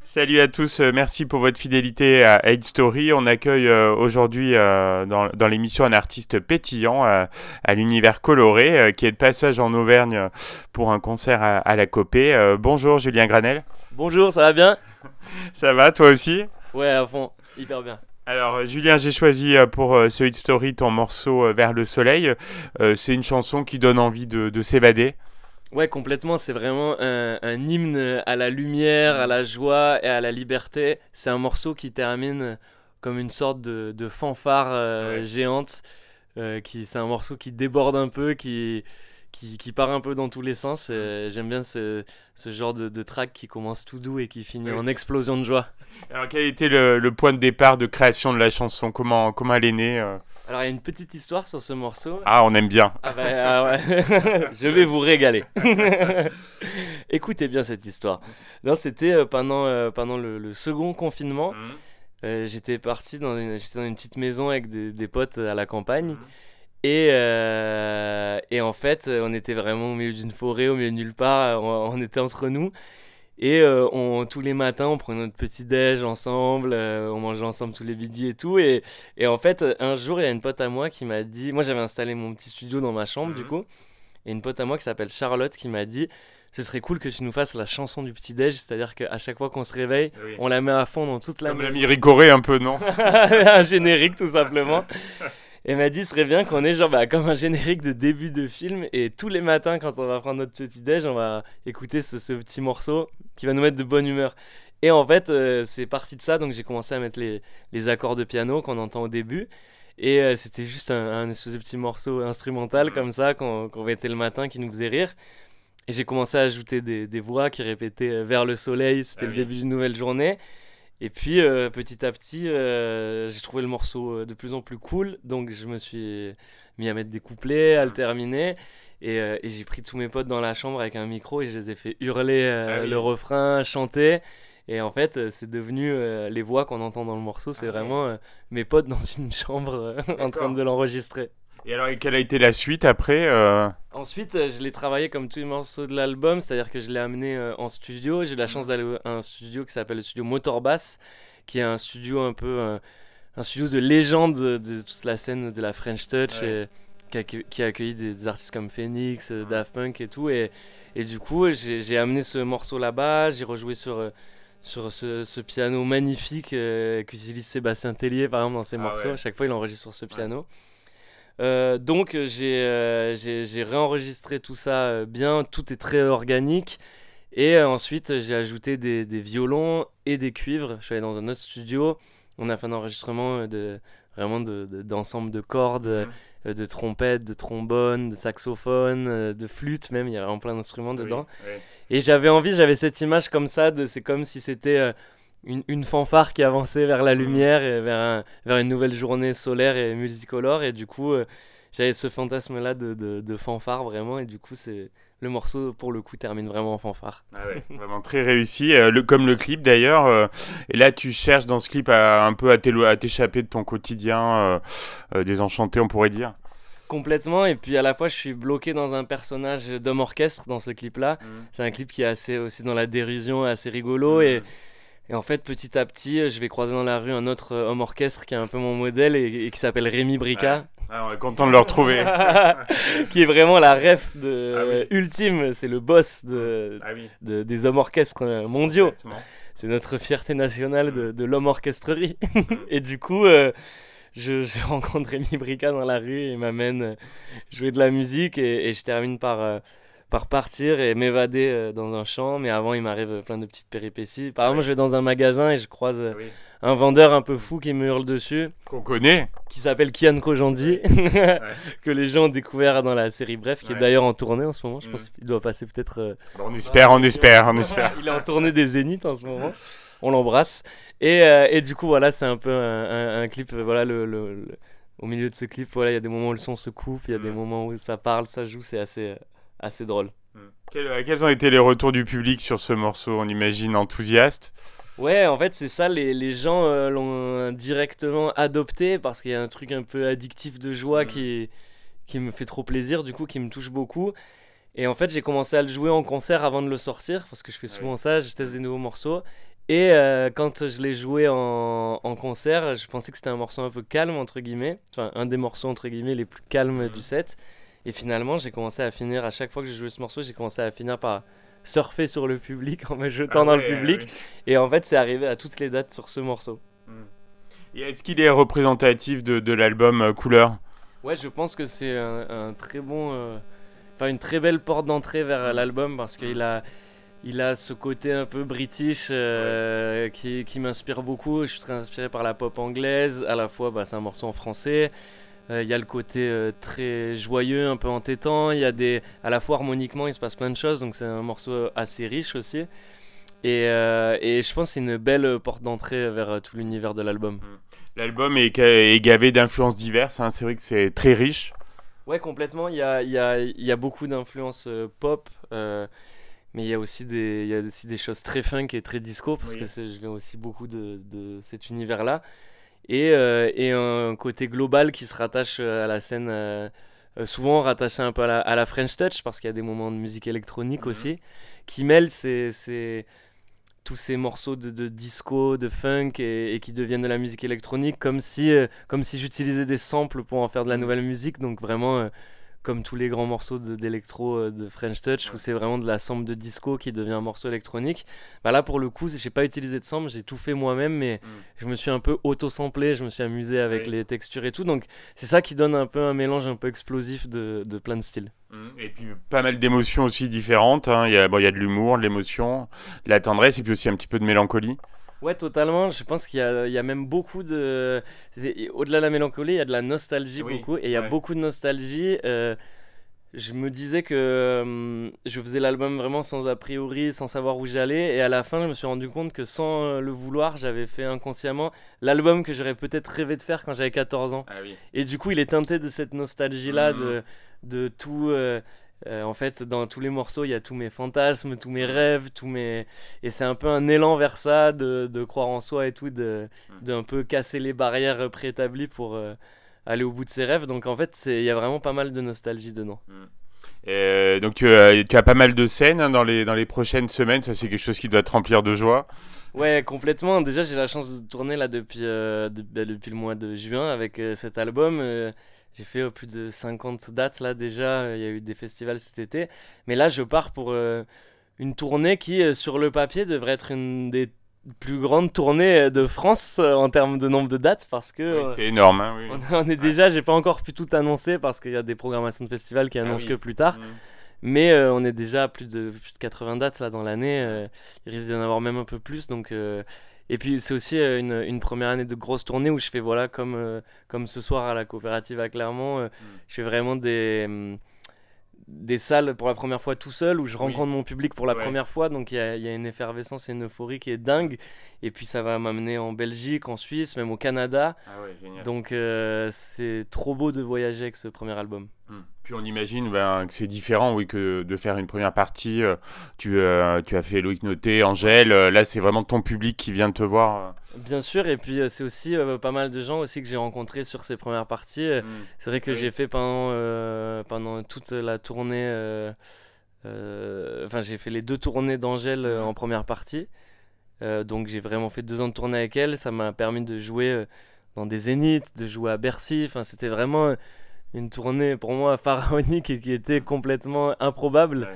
Salut à tous, merci pour votre fidélité à Hate Story. On accueille aujourd'hui dans l'émission un artiste pétillant à l'univers coloré qui est de passage en Auvergne pour un concert à la Copée. Bonjour Julien Granel. Bonjour, ça va bien? Ça va toi aussi? Ouais, à fond, hyper bien. Alors Julien, j'ai choisi pour ce Hate Story ton morceau Vers le soleil. C'est une chanson qui donne envie de s'évader. Ouais, complètement, c'est vraiment un hymne à la lumière, à la joie et à la liberté. C'est un morceau qui termine comme une sorte de fanfare Ouais. géante. C'est un morceau qui déborde un peu, qui part un peu dans tous les sens. J'aime bien ce genre de track qui commence tout doux et qui finit Oui. en explosion de joie. Alors quel était le point de départ de création de la chanson? Comment elle est née Alors, il y a une petite histoire sur ce morceau. Ah, on aime bien. Ah bah ah ouais, je vais vous régaler. Écoutez bien cette histoire. Non, c'était pendant le second confinement. Mhm. J'étais dans une petite maison avec des potes à la campagne. Mhm. Et en fait, on était vraiment au milieu d'une forêt, au milieu de nulle part. On était entre nous. Et tous les matins, on prenait notre petit déj ensemble, on mangeait ensemble tous les midis et tout. Et en fait, un jour, il y a une pote à moi qui m'a dit, moi j'avais installé mon petit studio dans ma chambre du Mhm. coup, et une pote à moi qui s'appelle Charlotte qui m'a dit, ce serait cool que tu nous fasses la chanson du petit déj, c'est-à-dire qu'à chaque fois qu'on se réveille, Oui. on la met à fond dans toute la Comme l'ami maison. Ricoré un peu, non? Un générique tout simplement. Et m'a dit, ce serait bien qu'on ait genre comme un générique de début de film. Et tous les matins, quand on va prendre notre petit déj, on va écouter ce petit morceau qui va nous mettre de bonne humeur. Et en fait, c'est parti de ça. Donc j'ai commencé à mettre les accords de piano qu'on entend au début. Et c'était juste un espèce de petit morceau instrumental Mhm. comme ça qu'on mettait le matin qui nous faisait rire. Et j'ai commencé à ajouter des voix qui répétaient vers le soleil. Ah C'était le oui. début d'une nouvelle journée. Et puis petit à petit, j'ai trouvé le morceau de plus en plus cool, donc je me suis mis à mettre des couplets, à le Mhm. terminer, et j'ai pris tous mes potes dans la chambre avec un micro et je les ai fait hurler Ah le oui. refrain, chanter. Et en fait, c'est devenu les voix qu'on entend dans le morceau, c'est Ah ouais. vraiment mes potes dans une chambre en train D'accord. de l'enregistrer. Et alors, quelle a été la suite après Ensuite, je l'ai travaillé comme tous les morceaux de l'album, c'est-à-dire que je l'ai amené en studio. J'ai eu la chance Mhm. d'aller à un studio qui s'appelle le studio Motorbass, qui est un studio un studio de légende de toute la scène de la French Touch, Ouais. qui a accueilli des artistes comme Phoenix, Mhm. Daft Punk et tout. Et du coup, j'ai amené ce morceau là-bas, j'ai rejoué sur ce piano magnifique qu'utilise Sébastien Tellier par exemple dans ses Ah morceaux. ouais. À chaque fois, il enregistre sur ce Ouais. piano. Donc j'ai réenregistré tout ça bien, tout est très organique. Et ensuite j'ai ajouté des violons et des cuivres. Je suis allé dans un autre studio, on a fait un enregistrement vraiment d'ensemble de cordes, Mhm. de trompettes, de trombones, de saxophones, de flûtes même, il y a vraiment plein d'instruments Oui. dedans. Oui. Et j'avais cette image comme ça, c'est comme si c'était une fanfare qui avançait vers la Mhm. lumière et vers une nouvelle journée solaire et multicolore. Et du coup, j'avais ce fantasme-là de fanfare vraiment. Et du coup, le morceau, pour le coup, termine vraiment en fanfare. Ah ouais, vraiment très réussi, comme le clip d'ailleurs. Et là, tu cherches dans ce clip un peu à t'échapper de ton quotidien désenchanté, on pourrait dire. Complètement. Et puis à la fois, je suis bloqué dans un personnage d'homme orchestre dans ce clip-là. Mhm. C'est un clip qui est assez aussi dans la dérision, assez rigolo. Mhm. Et en fait, petit à petit, je vais croiser dans la rue un autre homme orchestre qui est un peu mon modèle et qui s'appelle Rémi Ouais. Brica. Ah, on est content de le retrouver. Qui est vraiment la ref Ah oui. ultime, c'est le boss Mhm. Ah oui, des hommes orchestres mondiaux. complètement. C'est notre fierté nationale Mhm. de l'homme orchestrerie. Mhm. Et du coup, je rencontre Rémi Brica dans la rue et il m'amène jouer de la musique et je termine par partir et m'évader dans un champ. Mais avant, il m'arrive plein de petites péripéties. Par Ah exemple, oui. je vais dans un magasin et je croise Ah oui. un vendeur un peu fou qui me hurle dessus, Qu'on connaît. qui s'appelle Kian Kojandi, Ouais. Ouais. que les gens ont découvert dans la série Bref, qui est Ouais. d'ailleurs en tournée en ce moment. Je Mhm. pense qu'il doit passer peut-être. Bon, on espère, on espère, on espère. Il est en tournée des Zéniths en ce moment. On l'embrasse. Et du coup, voilà, c'est un peu un clip. Voilà, au milieu de ce clip, voilà, il y a des moments où le son se coupe, il y a des Mhm. moments où ça parle, ça joue, c'est assez drôle. Mhm. Quels ont été les retours du public sur ce morceau? On imagine enthousiaste. Ouais, en fait, c'est ça, les gens l'ont directement adopté parce qu'il y a un truc un peu addictif de joie Mhm. qui me fait trop plaisir, du coup, qui me touche beaucoup. Et en fait, j'ai commencé à le jouer en concert avant de le sortir parce que je fais Ah oui. souvent ça, je teste des nouveaux morceaux. Et quand je l'ai joué en concert, je pensais que c'était un morceau un peu calme, entre guillemets. Enfin, un des morceaux, entre guillemets, les plus calmes du Mhm. set. Et finalement, j'ai commencé à finir, à chaque fois que j'ai joué ce morceau, j'ai commencé à finir par surfer sur le public en me Ah jetant dans le ouais, public. oui. Et en fait, c'est arrivé à toutes les dates sur ce morceau. Mm. Et est-ce qu'il est représentatif de l'album Couleur? Ouais, je pense que c'est un très bon. Enfin, une très belle porte d'entrée vers Mm. l'album parce Mm. il a ce côté un peu british Ouais. qui m'inspire beaucoup. Je suis très inspiré par la pop anglaise. À la fois, bah, c'est un morceau en français. Il y a le côté très joyeux, un peu entêtant. Il y a à la fois harmoniquement, il se passe plein de choses. Donc c'est un morceau assez riche aussi. Et je pense que c'est une belle porte d'entrée vers tout l'univers de l'album. Mm. L'album est gavé d'influences diverses, hein. C'est vrai que c'est très riche. Ouais, complètement. Il y a beaucoup d'influences pop. Mais il y a aussi des choses très funk et très disco, parce que Oui. je viens aussi beaucoup de cet univers-là. Et un côté global qui se rattache à la scène, souvent rattaché un peu à la French Touch, parce qu'il y a des moments de musique électronique Mhm. aussi, qui mêlent tous ces morceaux de disco, de funk, et qui deviennent de la musique électronique, comme si j'utilisais des samples pour en faire de la Mm. nouvelle musique, donc vraiment comme tous les grands morceaux d'électro de French Touch, où Ouais. c'est vraiment de la sample de disco qui devient un morceau électronique. Bah là, pour le coup, j'ai pas utilisé de sample, j'ai tout fait moi-même, mais Mm. je me suis un peu auto-samplé, je me suis amusé avec Oui. les textures et tout. Donc c'est ça qui donne un peu un mélange un peu explosif de plein de styles. Et puis pas mal d'émotions aussi différentes, hein. Bon, il y a de l'humour, de l'émotion, de la tendresse et puis aussi un petit peu de mélancolie. Ouais, totalement. Je pense il y a même beaucoup de... Au-delà de la mélancolie, il y a de la nostalgie Oui, beaucoup. Et il y a ouais. beaucoup de nostalgie. Je me disais que je faisais l'album vraiment sans a priori, sans savoir où j'allais. Et à la fin, je me suis rendu compte que sans le vouloir, j'avais fait inconsciemment l'album que j'aurais peut-être rêvé de faire quand j'avais 14 ans. Ah oui. Et du coup, il est teinté de cette nostalgie-là, Mm. de tout. En fait, dans tous les morceaux, il y a tous mes fantasmes, tous mes Mm. rêves, Et c'est un peu un élan vers ça, de croire en soi et tout, Mm. de un peu casser les barrières préétablies pour aller au bout de ses rêves. Donc en fait, il y a vraiment pas mal de nostalgie dedans. Mm. Donc tu as pas mal de scènes, hein, dans les prochaines semaines, ça c'est quelque chose qui doit te remplir de joie. Ouais, complètement. Déjà, j'ai la chance de tourner là depuis le mois de juin avec cet album. J'ai fait plus de 50 dates là déjà. Il y a eu des festivals cet été. Mais là, je pars pour une tournée qui, sur le papier, devrait être une des plus grandes tournées de France en termes de nombre de dates parce que Oui, c'est énorme, hein, oui. on est Ouais. déjà, j'ai pas encore pu tout annoncer parce qu'il y a des programmations de festivals qui Ah annoncent que oui. plus tard. Mm. Mais on est déjà à plus de 80 dates là dans l'année. Il risque d'y en avoir même un peu plus. Et puis c'est aussi une première année de grosse tournée où je fais voilà comme ce soir à la coopérative à Clermont. Mm. Je fais vraiment des salles pour la première fois tout seul où je Oui, rencontre mon public pour la ouais. première fois. Donc il y a une effervescence et une euphorie qui est dingue. Et puis ça va m'amener en Belgique, en Suisse, même au Canada. Ah ouais, génial. Donc c'est trop beau de voyager avec ce premier album. Puis on imagine ben, que c'est différent, oui, que de faire une première partie. Tu as fait Loïc Noté, Angèle. Là, c'est vraiment ton public qui vient te voir. Bien sûr, et puis c'est aussi pas mal de gens aussi que j'ai rencontrés sur ces premières parties. C'est vrai que Oui. j'ai fait pendant toute la tournée, enfin j'ai fait les deux tournées d'Angèle Mm. en première partie. Donc j'ai vraiment fait 2 ans de tournée avec elle. Ça m'a permis de jouer dans des zéniths, de jouer à Bercy. Enfin c'était vraiment une tournée pour moi pharaonique et qui était Mm. complètement improbable. Ouais.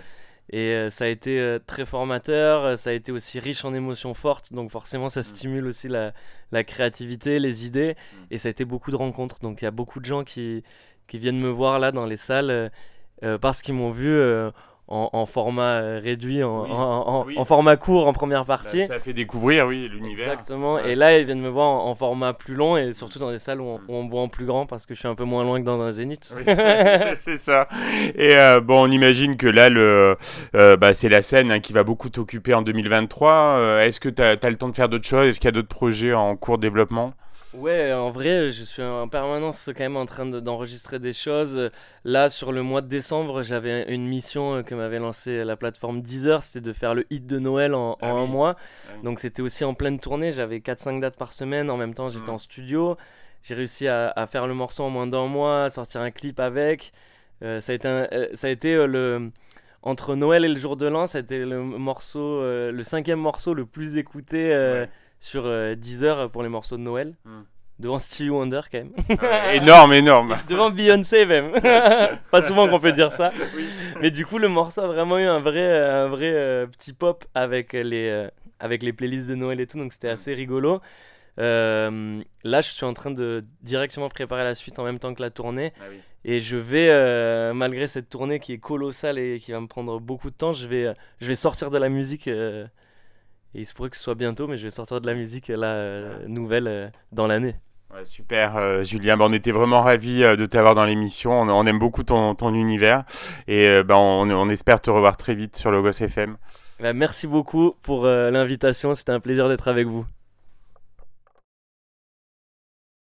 Et ça a été très formateur, ça a été aussi riche en émotions fortes, donc forcément ça Mm. stimule aussi la créativité, les idées, Mm. et ça a été beaucoup de rencontres. Donc il y a beaucoup de gens qui viennent me voir là dans les salles parce qu'ils m'ont vu en format réduit, Oui, en oui. format court en première Bah, partie. ça fait découvrir, oui, l'univers. Exactement, Ouais. et là ils viennent me voir en format plus long et surtout dans des salles Mm. où on me voit en plus grand parce que je suis un peu moins loin que dans un zénith. Oui, c'est ça. Et bon, on imagine que là, bah, c'est la scène, hein, qui va beaucoup t'occuper en 2023. Est-ce que tu as le temps de faire d'autres choses? Est-ce qu'il y a d'autres projets en cours de développement? Ouais, en vrai, je suis en permanence quand même en train d'enregistrer des choses. Là, sur le mois de décembre, j'avais une mission que m'avait lancée la plateforme Deezer, c'était de faire le hit de Noël Ah en un oui. mois. Ah oui. Donc c'était aussi en pleine tournée, j'avais 4-5 dates par semaine, en même temps j'étais en Mm. studio. J'ai réussi à faire le morceau en moins d'1 mois, à sortir un clip avec. Ça a été entre Noël et le jour de l'an, c'était le morceau, le 5e morceau le plus écouté sur Deezer pour les morceaux de Noël. Devant Stevie Wonder quand même. Énorme. Devant Beyoncé même. Pas souvent qu'on peut dire ça. Oui. Mais du coup, le morceau a vraiment eu un vrai petit pop avec les playlists de Noël et tout, donc c'était assez rigolo. Là, je suis en train de directement préparer la suite en même temps que la tournée. Et je vais, malgré cette tournée qui est colossale et qui va me prendre beaucoup de temps, je vais sortir de la musique. Et il se pourrait que ce soit bientôt, mais je vais sortir de la musique nouvelle dans l'année. Ouais, super, Julien. On était vraiment ravis de t'avoir dans l'émission. On aime beaucoup ton univers. Et on espère te revoir très vite sur Logos FM. Merci beaucoup pour l'invitation. C'était un plaisir d'être avec vous.